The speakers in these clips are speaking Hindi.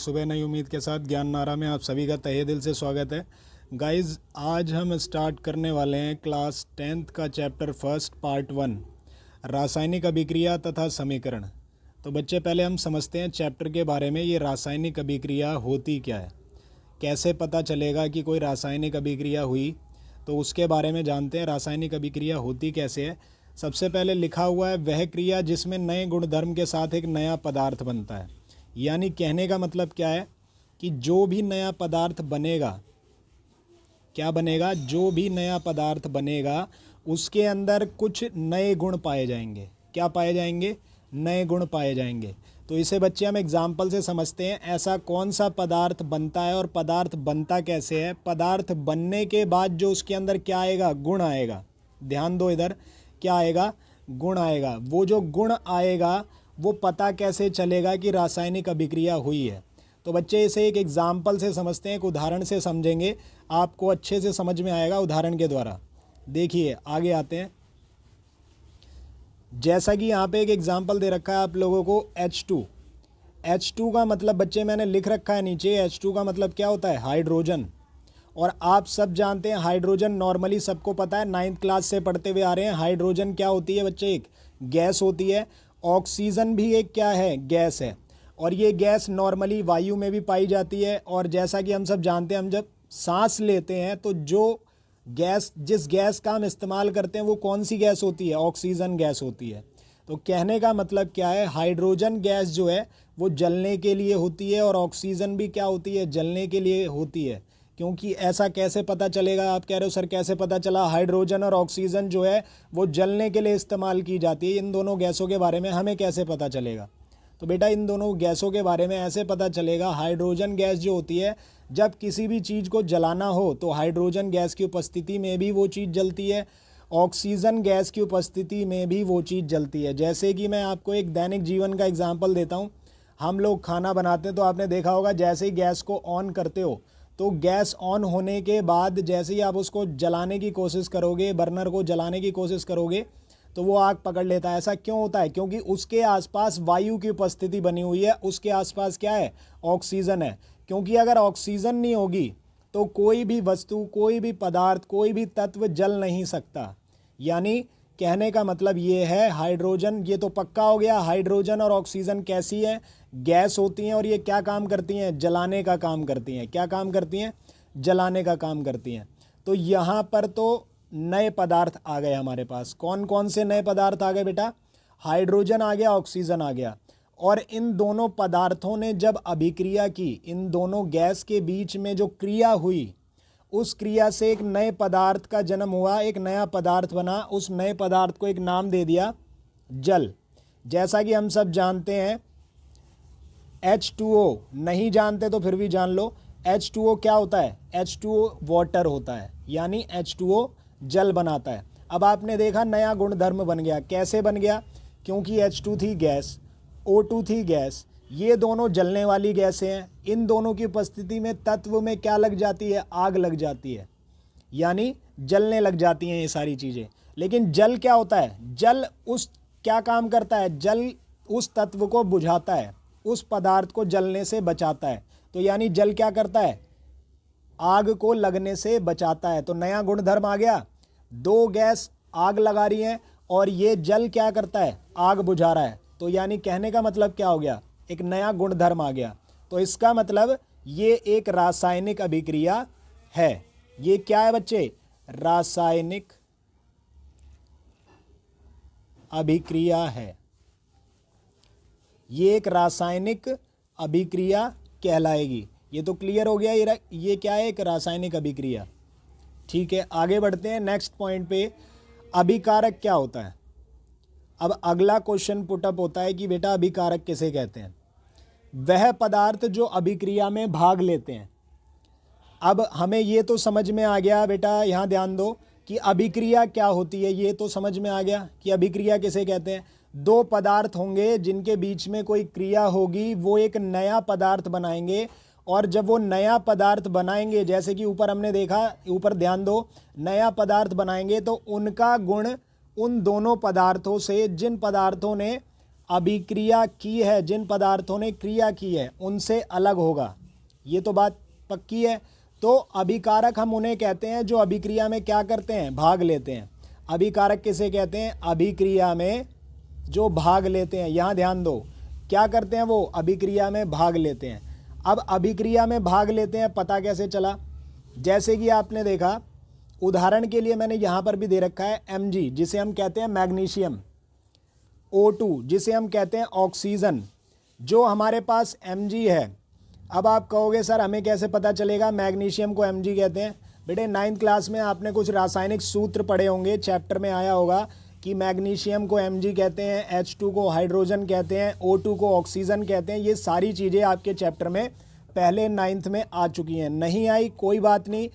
सुबह नई उम्मीद के साथ ज्ञान नारा में आप सभी का तहे दिल से स्वागत है। गाइस, आज हम स्टार्ट करने वाले हैं क्लास 10th का चैप्टर फर्स्ट पार्ट 1, रासायनिक अभिक्रिया तथा समीकरण। तो बच्चे, पहले हम समझते हैं चैप्टर के बारे में। ये रासायनिक अभिक्रिया होती क्या है, कैसे पता चलेगा कि कोई रासायनिक अभिक्रिया हुई, तो उसके बारे में जानते हैं। रासायनिक अभिक्रिया होती कैसे है। सबसे पहले लिखा हुआ है वह क्रिया जिसमें नए गुणधर्म के साथ एक नया पदार्थ बनता है। यानी कहने का मतलब क्या है कि जो भी नया पदार्थ बनेगा, क्या बनेगा, जो भी नया पदार्थ बनेगा उसके अंदर कुछ नए गुण पाए जाएंगे। क्या पाए जाएंगे? नए गुण पाए जाएंगे। तो इसे बच्चे हम एग्जाम्पल से समझते हैं। ऐसा कौन सा पदार्थ बनता है और पदार्थ बनता कैसे है। पदार्थ बनने के बाद जो उसके अंदर क्या आएगा? गुण आएगा। ध्यान दो इधर, क्या आएगा? गुण आएगा। वो जो गुण आएगा वो पता कैसे चलेगा कि रासायनिक अभिक्रिया हुई है। तो बच्चे इसे एक एग्जाम्पल से समझते हैं, एक उदाहरण से समझेंगे, आपको अच्छे से समझ में आएगा उदाहरण के द्वारा। देखिए आगे आते हैं। जैसा कि यहाँ पे एक एग्जाम्पल दे रखा है आप लोगों को H2। H2 का मतलब बच्चे मैंने लिख रखा है नीचे। H2 का मतलब क्या होता है? हाइड्रोजन। और आप सब जानते हैं हाइड्रोजन, नॉर्मली सबको पता है, 9th क्लास से पढ़ते हुए आ रहे हैं। हाइड्रोजन क्या होती है बच्चे? एक गैस होती है। ऑक्सीजन भी एक क्या है? गैस है। और ये गैस नॉर्मली वायु में भी पाई जाती है। और जैसा कि हम सब जानते हैं, हम जब सांस लेते हैं तो जो गैस, जिस गैस का हम इस्तेमाल करते हैं वो कौन सी गैस होती है? ऑक्सीजन गैस होती है। तो कहने का मतलब क्या है? हाइड्रोजन गैस जो है वो जलने के लिए होती है और ऑक्सीजन भी क्या होती है? जलने के लिए होती है। क्योंकि ऐसा कैसे पता चलेगा? आप कह रहे हो सर कैसे पता चला? हाइड्रोजन और ऑक्सीजन जो है वो जलने के लिए इस्तेमाल की जाती है। इन दोनों गैसों के बारे में हमें कैसे पता चलेगा? तो बेटा इन दोनों गैसों के बारे में ऐसे पता चलेगा। हाइड्रोजन गैस जो होती है, जब किसी भी चीज़ को जलाना हो तो हाइड्रोजन गैस की उपस्थिति में भी वो चीज़ जलती है, ऑक्सीजन गैस की उपस्थिति में भी वो चीज़ जलती है। जैसे कि मैं आपको एक दैनिक जीवन का एग्जाम्पल देता हूँ। हम लोग खाना बनाते हैं तो आपने देखा होगा, जैसे ही गैस को ऑन करते हो तो गैस ऑन होने के बाद जैसे ही आप उसको जलाने की कोशिश करोगे, बर्नर को जलाने की कोशिश करोगे, तो वो आग पकड़ लेता है। ऐसा क्यों होता है? क्योंकि उसके आसपास वायु की उपस्थिति बनी हुई है। उसके आसपास क्या है? ऑक्सीजन है। क्योंकि अगर ऑक्सीजन नहीं होगी तो कोई भी वस्तु, कोई भी पदार्थ, कोई भी तत्व जल नहीं सकता। यानी कहने का मतलब ये है, हाइड्रोजन, ये तो पक्का हो गया, हाइड्रोजन और ऑक्सीजन कैसी है? गैस होती हैं। और ये क्या काम करती हैं? जलाने का काम करती हैं। क्या काम करती हैं? जलाने का काम करती हैं। तो यहाँ पर तो नए पदार्थ आ गए हमारे पास। कौन कौन से नए पदार्थ आ गए बेटा? हाइड्रोजन आ गया, ऑक्सीजन आ गया। और इन दोनों पदार्थों ने जब अभिक्रिया की, इन दोनों गैस के बीच में जो क्रिया हुई, उस क्रिया से एक नए पदार्थ का जन्म हुआ, एक नया पदार्थ बना। उस नए पदार्थ को एक नाम दे दिया जल। जैसा कि हम सब जानते हैं H2O, नहीं जानते तो फिर भी जान लो, H2O क्या होता है? H2O वाटर होता है। यानी H2O जल बनाता है। अब आपने देखा नया गुणधर्म बन गया। कैसे बन गया? क्योंकि H2 थी गैस, O2 थी गैस, ये दोनों जलने वाली गैसें हैं। इन दोनों की उपस्थिति में तत्व में क्या लग जाती है? आग लग जाती है। यानी जलने लग जाती हैं ये सारी चीज़ें। लेकिन जल क्या होता है? जल उस क्या काम करता है? जल उस तत्व को बुझाता है, उस पदार्थ को जलने से बचाता है। तो यानी जल क्या करता है? आग को लगने से बचाता है। तो नया गुणधर्म आ गया। दो गैस आग लगा रही हैं और ये जल क्या करता है? आग बुझा रहा है। तो यानी कहने का मतलब क्या हो गया? एक नया गुणधर्म आ गया। तो इसका मतलब ये एक रासायनिक अभिक्रिया है। ये क्या है बच्चे? रासायनिक अभिक्रिया है। ये एक रासायनिक अभिक्रिया कहलाएगी। ये तो क्लियर हो गया। ये क्या है? एक रासायनिक अभिक्रिया। ठीक है, आगे बढ़ते हैं नेक्स्ट पॉइंट पे। अभिकारक क्या होता है? अब अगला क्वेश्चन पुटअप होता है कि बेटा अभिकारक किसे कहते हैं? वह पदार्थ जो अभिक्रिया में भाग लेते हैं। अब हमें ये तो समझ में आ गया बेटा, यहाँ ध्यान दो कि अभिक्रिया क्या होती है। ये तो समझ में आ गया कि अभिक्रिया किसे कहते हैं। दो पदार्थ होंगे जिनके बीच में कोई क्रिया होगी, वो एक नया पदार्थ बनाएंगे। और जब वो नया पदार्थ बनाएंगे, जैसे कि ऊपर हमने देखा, ऊपर ध्यान दो, नया पदार्थ बनाएंगे तो उनका गुण उन दोनों पदार्थों से, जिन पदार्थों ने अभिक्रिया की है, जिन पदार्थों ने क्रिया की है उनसे अलग होगा, ये तो बात पक्की है। तो अभिकारक हम उन्हें कहते हैं जो अभिक्रिया में क्या करते हैं, भाग लेते हैं। अभिकारक किसे कहते हैं, अभिक्रिया में जो भाग लेते हैं। यहाँ ध्यान दो, क्या करते हैं वो, अभिक्रिया में भाग लेते हैं। अब अभिक्रिया में भाग लेते हैं पता कैसे चला, जैसे कि आपने देखा, उदाहरण के लिए मैंने यहाँ पर भी दे रखा है Mg जिसे हम कहते हैं मैग्नीशियम, O2 जिसे हम कहते हैं ऑक्सीजन, जो हमारे पास Mg है। अब आप कहोगे सर हमें कैसे पता चलेगा मैग्नीशियम को Mg कहते हैं। बेटे 9th क्लास में आपने कुछ रासायनिक सूत्र पढ़े होंगे, चैप्टर में आया होगा कि मैग्नीशियम को Mg कहते हैं, H2 को हाइड्रोजन कहते हैं, O2 को ऑक्सीजन कहते हैं। ये सारी चीज़ें आपके चैप्टर में पहले 9th में आ चुकी हैं। नहीं आई कोई बात नहीं,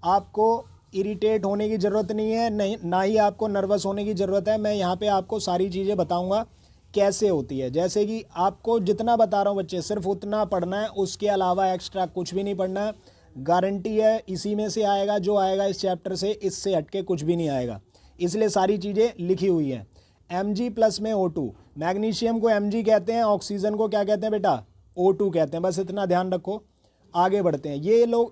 आपको इरिटेट होने की ज़रूरत नहीं है, नहीं ना ही आपको नर्वस होने की ज़रूरत है। मैं यहाँ पे आपको सारी चीज़ें बताऊँगा कैसे होती है। जैसे कि आपको जितना बता रहा हूँ बच्चे, सिर्फ उतना पढ़ना है, उसके अलावा एक्स्ट्रा कुछ भी नहीं पढ़ना है। गारंटी है इसी में से आएगा, जो आएगा इस चैप्टर से, इससे हटके कुछ भी नहीं आएगा, इसलिए सारी चीज़ें लिखी हुई हैं। Mg प्लस में O2, मैग्नीशियम को Mg कहते हैं, ऑक्सीजन को क्या कहते हैं बेटा, O2 कहते हैं। बस इतना ध्यान रखो। आगे बढ़ते हैं।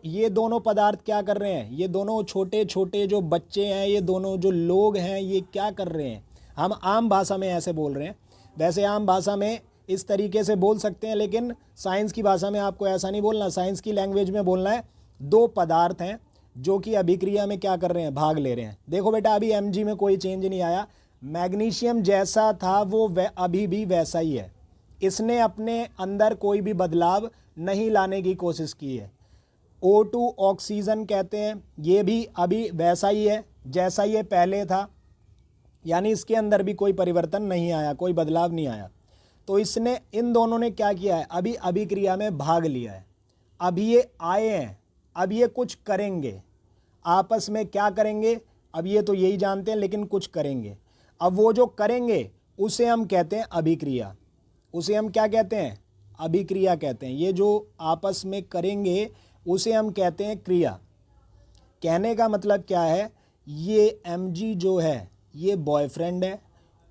ये दोनों पदार्थ क्या कर रहे हैं, ये दोनों छोटे छोटे जो बच्चे हैं, ये दोनों जो लोग हैं, ये क्या कर रहे हैं, हम आम भाषा में ऐसे बोल रहे हैं। वैसे आम भाषा में इस तरीके से बोल सकते हैं, लेकिन साइंस की भाषा में आपको ऐसा नहीं बोलना, साइंस की लैंग्वेज में बोलना है। दो पदार्थ हैं जो कि अभिक्रिया में क्या कर रहे हैं, भाग ले रहे हैं। देखो बेटा अभी Mg में कोई चेंज नहीं आया, मैग्नीशियम जैसा था वो अभी भी वैसा ही है, इसने अपने अंदर कोई भी बदलाव नहीं लाने की कोशिश की है। O2 ऑक्सीजन कहते हैं, ये भी अभी वैसा ही है जैसा ये पहले था, यानी इसके अंदर भी कोई परिवर्तन नहीं आया, कोई बदलाव नहीं आया। तो इसने, इन दोनों ने क्या किया है, अभी अभिक्रिया में भाग लिया है। अभी ये आए हैं, अब ये कुछ करेंगे, आपस में क्या करेंगे अब ये तो यही जानते हैं, लेकिन कुछ करेंगे। अब वो जो करेंगे उसे हम कहते हैं अभिक्रिया, उसे हम क्या कहते हैं, अभिक्रिया कहते हैं। ये जो आपस में करेंगे उसे हम कहते हैं क्रिया। कहने का मतलब क्या है, ये Mg जो है ये बॉयफ्रेंड है,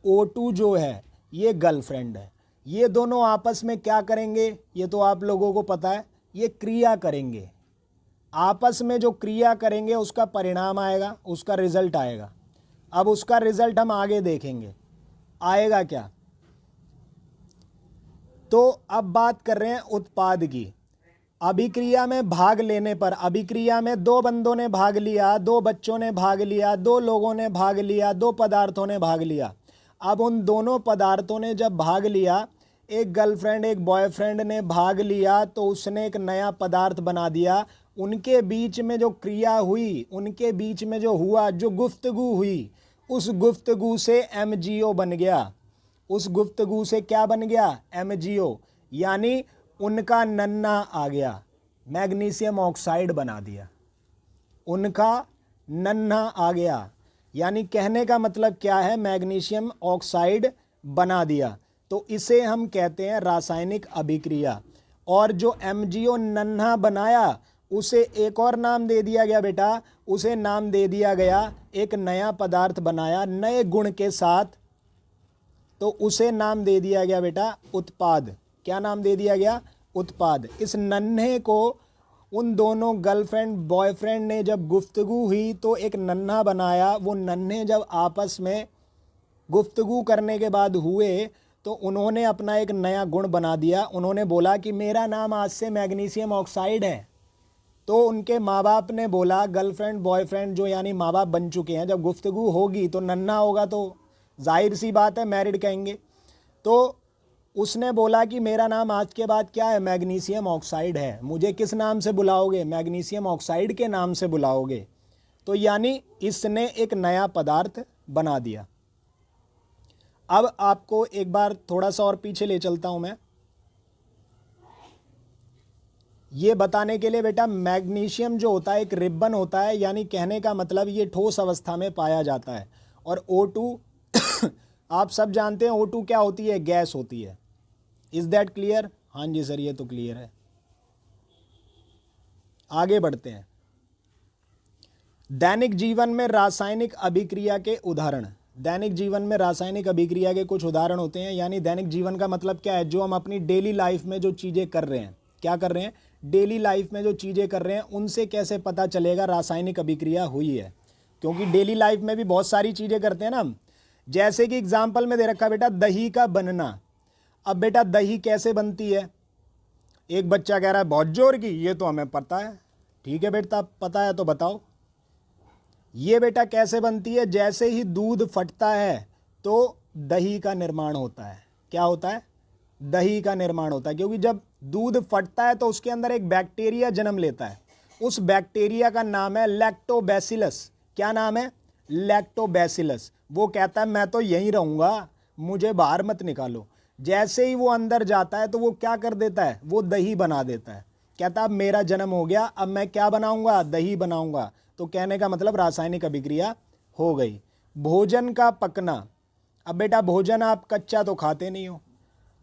O2 जो है ये गर्लफ्रेंड है। ये दोनों आपस में क्या करेंगे, ये तो आप लोगों को पता है, ये क्रिया करेंगे। आपस में जो क्रिया करेंगे उसका परिणाम आएगा, उसका रिजल्ट आएगा। अब उसका रिजल्ट हम आगे देखेंगे आएगा क्या। तो अब बात कर रहे हैं उत्पाद की। अभिक्रिया में भाग लेने पर, अभिक्रिया में दो बंदों ने भाग लिया, दो बच्चों ने भाग लिया, दो लोगों ने भाग लिया, दो पदार्थों ने भाग लिया। अब उन दोनों पदार्थों ने जब भाग लिया, एक गर्लफ्रेंड एक बॉयफ्रेंड ने भाग लिया, तो उसने एक नया पदार्थ बना दिया। उनके बीच में जो क्रिया हुई, उनके बीच में जो हुआ, जो गुफ्तगू हुई, उस गुफ्तगू से MgO बन गया। उस गुफ्तगू से क्या बन गया, MgO, यानी उनका नन्ना आ गया, मैग्नीशियम ऑक्साइड बना दिया। उनका नन्हा आ गया, यानी कहने का मतलब क्या है, मैग्नीशियम ऑक्साइड बना दिया। तो इसे हम कहते हैं रासायनिक अभिक्रिया। और जो MgO नन्हा बनाया उसे एक और नाम दे दिया गया बेटा, उसे नाम दे दिया गया, एक नया पदार्थ बनाया नए गुण के साथ, तो उसे नाम दे दिया गया बेटा उत्पाद। क्या नाम दे दिया गया, उत्पाद। इस नन्हे को उन दोनों गर्लफ्रेंड बॉयफ्रेंड ने जब गुफ्तगू हुई तो एक नन्हा बनाया। वो नन्हे जब आपस में गुफ्तगू करने के बाद हुए तो उन्होंने अपना एक नया गुण बना दिया। उन्होंने बोला कि मेरा नाम आज से मैग्नीशियम ऑक्साइड है। तो उनके माँ बाप ने बोला, गर्लफ्रेंड बॉयफ्रेंड जो यानी माँ बाप बन चुके हैं, जब गुफ्तगू होगी तो नन्हा होगा तो जाहिर सी बात है मैरिड कहेंगे। तो उसने बोला कि मेरा नाम आज के बाद क्या है, मैग्नीशियम ऑक्साइड है। मुझे किस नाम से बुलाओगे, मैग्नीशियम ऑक्साइड के नाम से बुलाओगे। तो यानी इसने एक नया पदार्थ बना दिया। अब आपको एक बार थोड़ा सा और पीछे ले चलता हूं मैं, ये बताने के लिए बेटा, मैग्नीशियम जो होता है एक रिबन होता है, यानी कहने का मतलब ये ठोस अवस्था में पाया जाता है। और O2 आप सब जानते हैं O2 क्या होती है, गैस होती है। Is that clear? हाँ जी सर ये तो क्लियर है। आगे बढ़ते हैं। दैनिक जीवन में रासायनिक अभिक्रिया के उदाहरण। दैनिक जीवन में रासायनिक अभिक्रिया के कुछ उदाहरण होते हैं। यानी दैनिक जीवन का मतलब क्या है, जो हम अपनी डेली लाइफ में जो चीज़ें कर रहे हैं, क्या कर रहे हैं, डेली लाइफ में जो चीज़ें कर रहे हैं उनसे कैसे पता चलेगा रासायनिक अभिक्रिया हुई है। क्योंकि डेली लाइफ में भी बहुत सारी चीज़ें करते हैं ना हम। जैसे कि एग्जाम्पल में दे रखा बेटा दही का बनना। अब बेटा दही कैसे बनती है, एक बच्चा कह रहा है बहुत जोर की, ये तो हमें पता है। ठीक है बेटा, पता है तो बताओ ये बेटा कैसे बनती है। जैसे ही दूध फटता है तो दही का निर्माण होता है। क्या होता है, दही का निर्माण होता है। क्योंकि जब दूध फटता है तो उसके अंदर एक बैक्टीरिया जन्म लेता है। उस बैक्टीरिया का नाम है लैक्टोबैसिलस। क्या नाम है, लैक्टोबैसिलस। वो कहता है मैं तो यहीं रहूँगा, मुझे बाहर मत निकालो। जैसे ही वो अंदर जाता है तो वो क्या कर देता है, वो दही बना देता है। कहता अब मेरा जन्म हो गया, अब मैं क्या बनाऊंगा, दही बनाऊंगा। तो कहने का मतलब रासायनिक अभिक्रिया हो गई। भोजन का पकना। अब बेटा भोजन आप कच्चा तो खाते नहीं हो,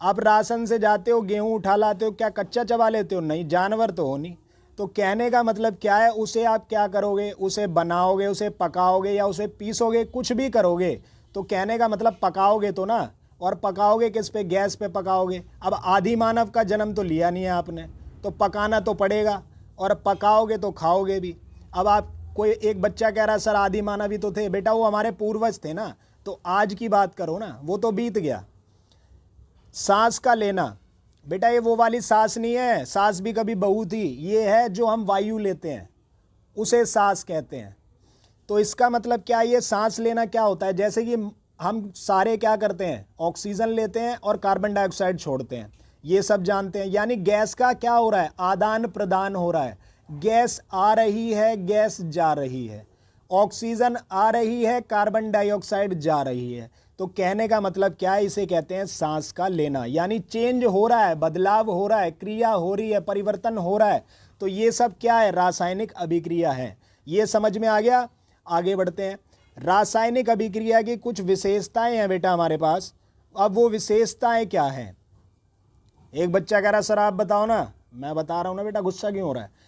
आप राशन से जाते हो, गेहूं उठा लाते हो, क्या कच्चा चबा लेते हो, नहीं, जानवर तो हो नहीं। तो कहने का मतलब क्या है, उसे आप क्या करोगे, उसे बनाओगे, उसे पकाओगे या उसे पीसोगे, कुछ भी करोगे। तो कहने का मतलब पकाओगे तो ना, और पकाओगे किस पे, गैस पे पकाओगे। अब आदि मानव का जन्म तो लिया नहीं है आपने, तो पकाना तो पड़ेगा, और पकाओगे तो खाओगे भी। अब आप कोई एक बच्चा कह रहा है सर आदि मानव ही तो थे, बेटा वो हमारे पूर्वज थे ना, तो आज की बात करो ना, वो तो बीत गया। सांस का लेना, बेटा ये वो वाली सांस नहीं है, सांस भी कभी बहू थी, ये है जो हम वायु लेते हैं उसे सांस कहते हैं। तो इसका मतलब क्या, ये सांस लेना क्या होता है, जैसे कि हम सारे क्या करते हैं, ऑक्सीजन लेते हैं और कार्बन डाइऑक्साइड छोड़ते हैं, ये सब जानते हैं। यानी गैस का क्या हो रहा है, आदान प्रदान हो रहा है। गैस आ रही है, गैस जा रही है, ऑक्सीजन आ रही है, कार्बन डाइऑक्साइड जा रही है। तो कहने का मतलब क्या है, इसे कहते हैं सांस का लेना। यानी चेंज हो रहा है, बदलाव हो रहा है, क्रिया हो रही है, परिवर्तन हो रहा है। तो ये सब क्या है, रासायनिक अभिक्रिया है। ये समझ में आ गया। आगे बढ़ते हैं। रासायनिक अभिक्रिया की कुछ विशेषताएं हैं बेटा हमारे पास। अब वो विशेषताएं क्या हैं, एक बच्चा कह रहा सर आप बताओ ना। मैं बता रहा हूं ना बेटा, गुस्सा क्यों हो रहा है।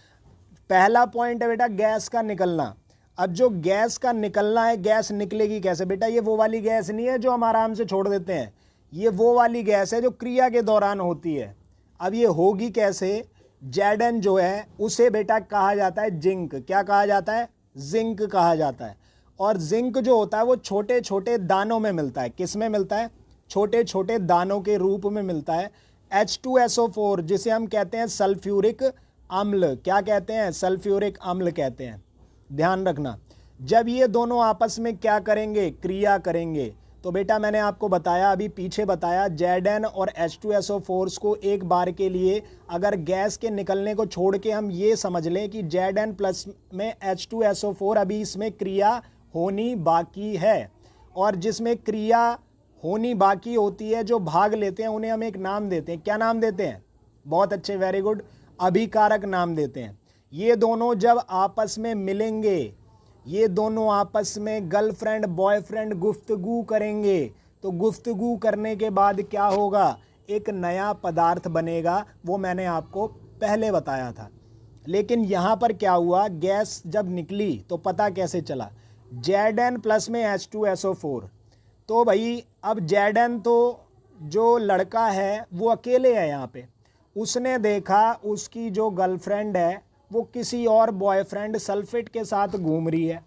पहला पॉइंट है बेटा गैस का निकलना। अब जो गैस का निकलना है, गैस निकलेगी कैसे बेटा, ये वो वाली गैस नहीं है जो हम आराम से छोड़ देते हैं, ये वो वाली गैस है जो क्रिया के दौरान होती है। अब ये होगी कैसे, Zn जो है उसे बेटा कहा जाता है जिंक। क्या कहा जाता है, जिंक कहा जाता है। और जिंक जो होता है वो छोटे छोटे दानों में मिलता है। किस में मिलता है, छोटे छोटे दानों के रूप में मिलता है। H2SO4 जिसे हम कहते हैं सल्फ्यूरिक अम्ल, क्या कहते हैं, सल्फ्यूरिक अम्ल कहते हैं। ध्यान रखना, जब ये दोनों आपस में क्या करेंगे, क्रिया करेंगे, तो बेटा मैंने आपको बताया, अभी पीछे बताया, Zn और H2SO4 को एक बार के लिए अगर गैस के निकलने को छोड़ के हम ये समझ लें कि Zn प्लस में H2SO4 अभी इसमें क्रिया होनी बाकी है, और जिसमें क्रिया होनी बाकी होती है, जो भाग लेते हैं उन्हें हम एक नाम देते हैं। क्या नाम देते हैं, बहुत अच्छे, वेरी गुड, अभिकारक नाम देते हैं। ये दोनों जब आपस में मिलेंगे, ये दोनों आपस में गर्लफ्रेंड बॉयफ्रेंड गुफ्तगू करेंगे, तो गुफ्तगू करने के बाद क्या होगा, एक नया पदार्थ बनेगा। वो मैंने आपको पहले बताया था। लेकिन यहाँ पर क्या हुआ, गैस जब निकली तो पता कैसे चला, Zn प्लस में H2SO4। तो भाई अब Zn तो जो लड़का है वो अकेले है यहाँ पे, उसने देखा उसकी जो गर्लफ्रेंड है वो किसी और बॉयफ्रेंड सल्फेट के साथ घूम रही है।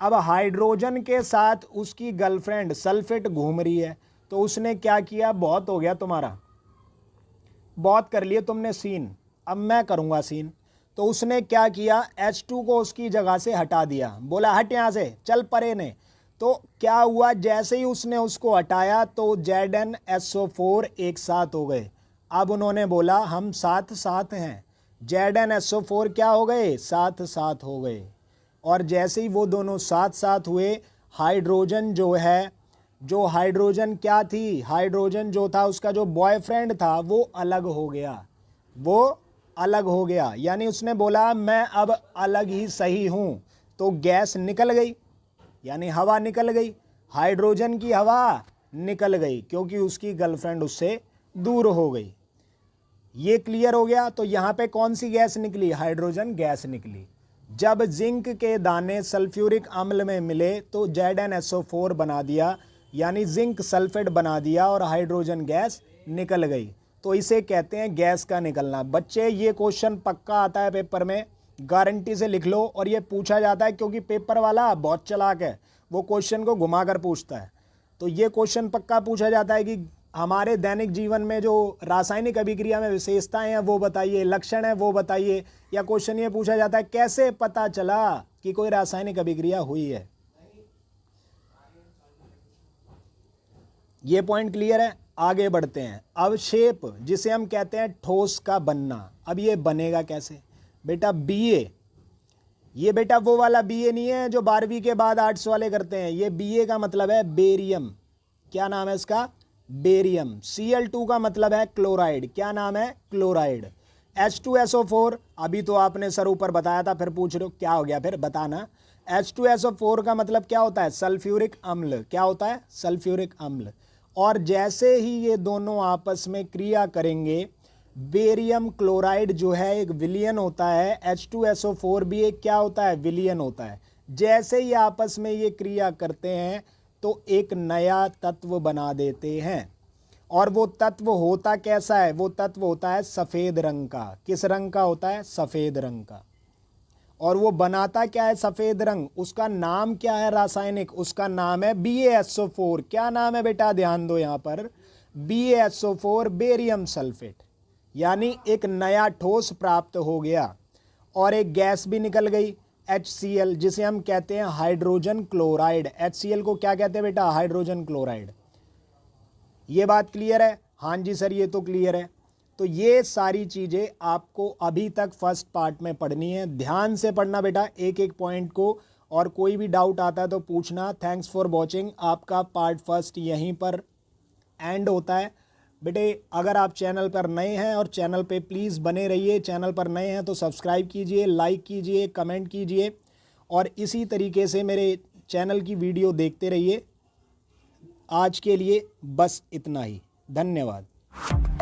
अब हाइड्रोजन के साथ उसकी गर्लफ्रेंड सल्फेट घूम रही है, तो उसने क्या किया, बहुत हो गया तुम्हारा, बहुत कर लिए तुमने सीन, अब मैं करूँगा सीन। तो उसने क्या किया, H2 को उसकी जगह से हटा दिया, बोला हट यहाँ से, चल परे ने। तो क्या हुआ, जैसे ही उसने उसको हटाया तो ZnSO4 एक साथ हो गए। अब उन्होंने बोला हम साथ साथ हैं, ZnSO4 क्या हो गए, साथ साथ हो गए। और जैसे ही वो दोनों साथ साथ हुए, हाइड्रोजन जो है, जो हाइड्रोजन क्या थी, हाइड्रोजन जो था उसका जो बॉयफ्रेंड था वो अलग हो गया, वो अलग हो गया। यानी उसने बोला मैं अब अलग ही सही हूँ, तो गैस निकल गई, यानी हवा निकल गई, हाइड्रोजन की हवा निकल गई, क्योंकि उसकी गर्लफ्रेंड उससे दूर हो गई। ये क्लियर हो गया। तो यहाँ पे कौन सी गैस निकली, हाइड्रोजन गैस निकली। जब जिंक के दाने सल्फ्यूरिक अम्ल में मिले तो ZnSO4 बना दिया, यानी जिंक सल्फेट बना दिया और हाइड्रोजन गैस निकल गई। तो इसे कहते हैं गैस का निकलना। बच्चे ये क्वेश्चन पक्का आता है पेपर में, गारंटी से लिख लो। और ये पूछा जाता है क्योंकि पेपर वाला बहुत चालाक है, वो क्वेश्चन को घुमा कर पूछता है। तो ये क्वेश्चन पक्का पूछा जाता है कि हमारे दैनिक जीवन में जो रासायनिक अभिक्रिया में विशेषताएं हैं वो बताइए, लक्षण है वो बताइए। या क्वेश्चन ये पूछा जाता है कैसे पता चला कि कोई रासायनिक अभिक्रिया हुई है। ये पॉइंट क्लियर है। आगे बढ़ते हैं। अवक्षेप जिसे हम कहते हैं ठोस का बनना। अब ये बनेगा कैसे बेटा? BA, ये बेटा वो वाला BA नहीं है जो 12वीं के बाद आर्ट्स वाले करते हैं। ये BA का मतलब है बेरियम। क्या नाम है इसका? बेरियम। Cl2 का मतलब है क्लोराइड। क्या नाम है? क्लोराइड। H2SO4 अभी तो आपने सर ऊपर बताया था, फिर पूछ रहे हो क्या हो गया, फिर बताना। H2SO4 का मतलब क्या होता है? सल्फ्यूरिक अम्ल। क्या होता है? सल्फ्यूरिक अम्ल। और जैसे ही ये दोनों आपस में क्रिया करेंगे, बेरियम क्लोराइड जो है एक विलियन होता है, H2SO4 भी एक क्या होता है? विलियन होता है। जैसे ही आपस में ये क्रिया करते हैं तो एक नया तत्व बना देते हैं। और वो तत्व होता कैसा है? वो तत्व होता है सफ़ेद रंग का। किस रंग का होता है? सफ़ेद रंग का। और वो बनाता क्या है? सफ़ेद रंग। उसका नाम क्या है रासायनिक? उसका नाम है BaSO4। क्या नाम है बेटा? ध्यान दो यहाँ पर, BaSO4 बेरियम सल्फेट। यानी एक नया ठोस प्राप्त हो गया और एक गैस भी निकल गई, HCl, जिसे हम कहते हैं हाइड्रोजन क्लोराइड। HCl को क्या कहते हैं बेटा? Hydrogen chloride. ये बात क्लियर है? हाँ जी सर, ये तो क्लियर है। तो ये सारी चीज़ें आपको अभी तक फर्स्ट पार्ट में पढ़नी है। ध्यान से पढ़ना बेटा एक एक पॉइंट को, और कोई भी डाउट आता है तो पूछना। Thanks for watching. आपका पार्ट फर्स्ट यहीं पर एंड होता है। बेटे अगर आप चैनल पर नए हैं और चैनल पे प्लीज़ बने रहिए। चैनल पर नए हैं तो सब्सक्राइब कीजिए, लाइक कीजिए, कमेंट कीजिए और इसी तरीके से मेरे चैनल की वीडियो देखते रहिए। आज के लिए बस इतना ही। धन्यवाद।